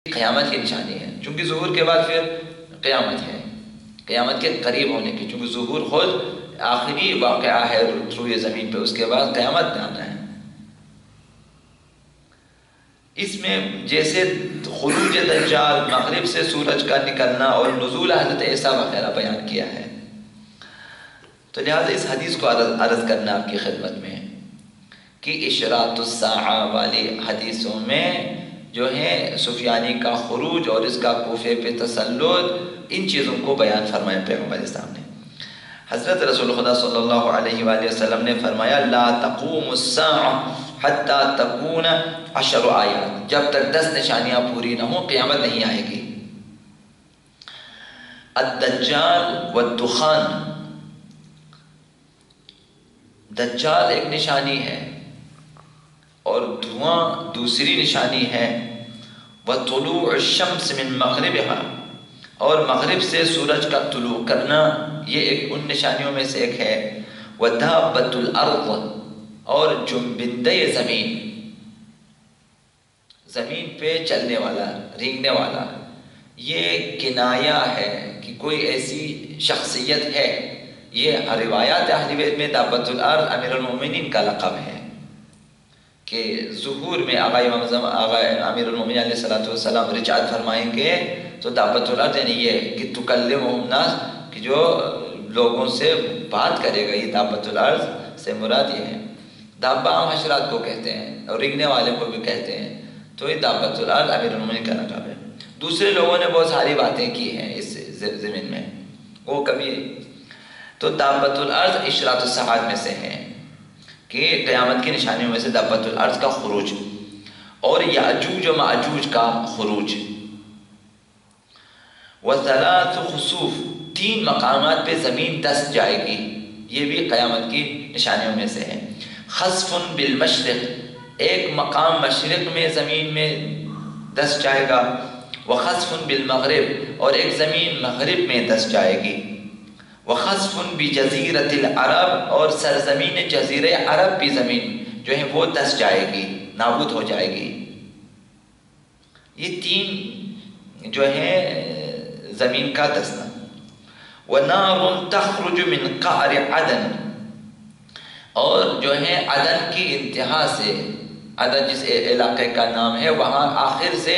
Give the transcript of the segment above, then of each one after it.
قیامت کی نشانی ہے، چونکہ ظہور کے بعد پھر قیامت ہے، قیامت کے قریب ہونے کی، چونکہ ظہور خود آخری واقعہ ہے روئے زمین پہ، اس کے بعد قیامت آنا ہے۔ اس میں جیسے خروج دجال، مغرب سے سورج کا نکلنا اور نزول حضرت عیسیٰ وغیرہ بیان کیا ہے، تو لہٰذا اس حدیث کو عرض کرنا آپ کی خدمت میں کہ اشراط الساعہ والی حدیثوں میں جو ہے سفیانی کا خروج اور اس کا کوفے پہ تسلط، ان چیزوں کو بیان فرمایا پیغمبر اسلام نے۔ حضرت رسول خدا صلی اللہ علیہ وآلہ وسلم نے فرمایا لا تقوم الساعہ حتی تکون 10 آیات، جب تک 10 نشانیاں پوری نہ ہوں قیامت نہیں آئے گی۔ الدجال والدخان، دجال ایک نشانی ہے اور دھواں دوسری نشانی ہے، وطلوع الشمس من مغربها، اور مغرب سے سورج کا طلوع کرنا، یہ ایک ان نشانیوں میں سے ایک ہے۔ ودابۃ الارض، اور جنبندہ زمین، زمین پہ چلنے والا، رینگنے والا، یہ کنایا ہے کہ کوئی ایسی شخصیت ہے۔ یہ روایات اہل بیت میں دابۃ الارض امیر المومنین کا لقب ہے کہ ظہور میں آقا امیر المومنین علیہ السلام رجعت فرمائیں گے تو دابۃ الارض یعنی یہ کہ تکلمہم الناس، کہ جو لوگوں سے بات کرے گا، یہ دابۃ الارض سے مراد یہ ہے۔ دابہ عام حشرات کو کہتے ہیں اور رنگنے والے کو بھی کہتے ہیں، تو یہ دابۃ الارض امیر المومنین کا لقب ہے۔ دوسرے لوگوں نے بہت ساری باتیں کی ہیں اس زمین میں، وہ کبھی تو دابۃ الارض اشراط الساعات میں سے ہیں کہ قیامت کی نشانیوں میں سے دابۃ الارض کا خروج اور یاجوج و ماجوج کا خروج۔ وثلاث خسوف، 3 مقامات پہ زمین دس جائے گی، یہ بھی قیامت کی نشانیوں میں سے ہے۔ خسف بالمشرق، ایک مقام مشرق میں زمین میں دس جائے گا، وخسف بالمغرب، اور ایک زمین مغرب میں دس جائے گی، وخسف بجزیرۃ العرب، اور سرزمین جزیرہ عرب بھی زمین جو ہے وہ دس جائے گی، نابود ہو جائے گی۔ یہ 3 جو ہے زمین کا دسنا۔ وَنَارٌ تَخْرُجُ مِنْ قَعْرِ عَدَنٍ، اور جو ہے عدن کی انتہا سے، عدن جس علاقے کا نام ہے، وہاں آخر سے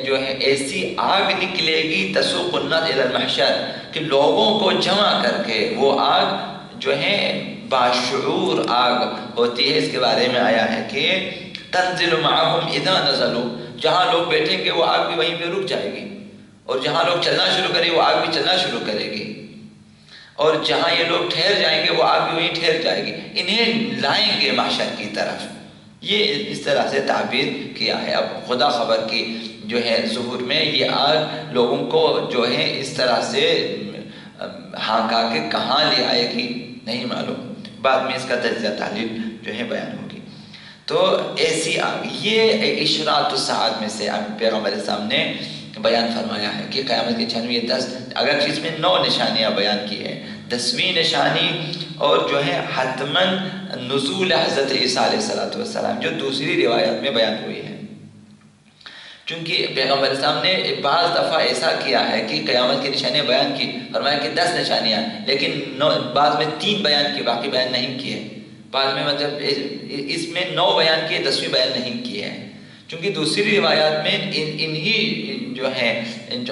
جو ہے ایسی آگ نکلے گی تسوق الناس الی المحشر، کہ لوگوں کو جمع کر کے وہ آگ جو ہے باشعور آگ ہوتی ہے۔ اس کے بارے میں آیا ہے کہ تنزل معہم اذا نزلوا، جہاں لوگ بیٹھیں گے وہ آگ بھی وہیں پہ رک جائے گی، اور جہاں لوگ چلنا شروع کریں وہ آگ بھی چلنا شروع کرے گی، اور جہاں یہ لوگ ٹھہر جائیں گے وہ آگ بھی وہیں ٹھہر جائے گی، انہیں لائیں گے محشر کی طرف۔ یہ اس طرح سے تعبیر کیا ہے۔ اب خدا خبر کی جو ہے ظہور میں یہ آگ لوگوں کو جو ہے اس طرح سے ہانکا کے کہاں لے آئے گی نہیں معلوم، بعد میں اس کا تجزیہ تحلیل جو ہے بیان ہوگی۔ تو ایسی آگ، یہ اشراط الساعات میں سے پیغمبر اسلام نے بیان فرمایا ہے کہ قیامت کی نشانی یہ 10، اگر اس میں 9 نشانیاں بیان کی ہیں، 10ویں نشانی اور جو ہے حتماً نزول حضرت عیسیٰ علیہ السلام جو دوسری روایت میں بیان ہوئی ہے، چونکہ پیغمبر اسلام نے بعض دفعہ ایسا کیا ہے کہ قیامت کی نشانیاں بیان کی، فرمایا کہ 10 نشانیاں، لیکن بعض میں 3 بیان کی، باقی بیان نہیں کیے، بعض میں مطلب اس میں 9 بیان کیے، 10ویں بیان نہیں کیے ہیں، چونکہ دوسری روایات میں انہی جو ہیں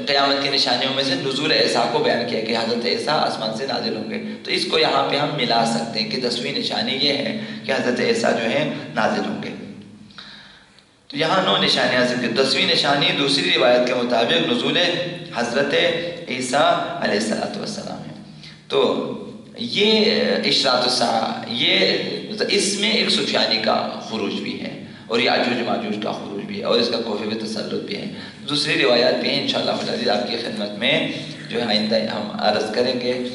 قیامت کی نشانیوں میں سے نزول عیسیٰ کو بیان کیا کہ حضرت عیسیٰ آسمان سے نازل ہوں گے، تو اس کو یہاں پہ ہم ملا سکتے ہیں کہ 10ویں نشانی یہ ہے کہ حضرت عیسیٰ جو ہے نازل ہوں گے۔ تو یہاں 9 نشانیاں ذکر، 10ویں نشانی دوسری روایت کے مطابق نزول حضرت عیسیٰ علیہ السلام ہے۔ تو یہ اشراط الساعہ، یہ اس میں ایک سفیانی کا خروج بھی ہے اور یاجوج ماجوج کا خروج بھی ہے اور اس کا کوفے پہ تسلط بھی ہے، دوسری روایات بھی ہیں، انشاءاللہ آپ کی خدمت میں جو ہے آئندہ ہم عرض کریں گے۔